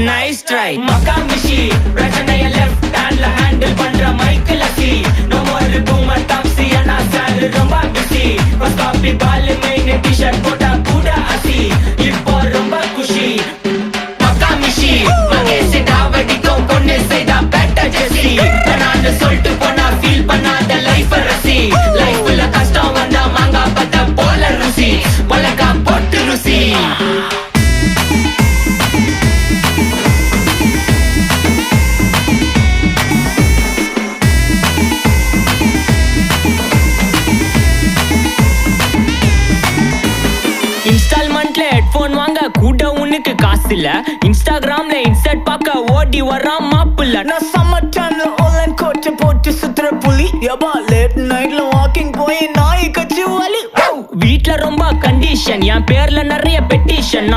nice try Makkamishi பிரச்சனைய left ஹேண்ட்ல handle பண்ற மைக்கேல் அசி நோ மோர் பூமர் டாக்ஸி அண்ணா சார் ரொம்ப பிஸி ஃபர்ஸ்ட் காப்பி பால் மெயின் டி-ஷர்ட் போட்டா கூட அசி இப்போ ரொம்ப குஷி மக்காமிஷி மகேஷ் டாவடிக்கும் பொண்ணு செய்தா பெட்ட ஜெசி நான் சொல்லிட்டு போனா ஃபீல் பண்ணாத லைஃப் ரசி லைஃப்ல கஷ்டம் வந்தா மாங்கா பத்த போல ருசி பலகா போட்டு ருசி இன்ஸ்டால்மெண்ட்ல ஹெட்போன் வாங்க கூட உனக்கு காசு இல்ல இன்ஸ்டாகிராம்ல இன்ஸ்டர்ட் பார்க்க ஓடி வரான் மாப்பிள்ள நான் சம்மர் டைம்ல ஆன்லைன் கோட்டை போட்டு சுத்துற புலி யபா லேட் நைட்ல வாக்கிங் போய் நாய் கச்சி வலி வீட்ல ரொம்ப கண்டிஷன் என் பேர்ல நிறைய பெட்டிஷன்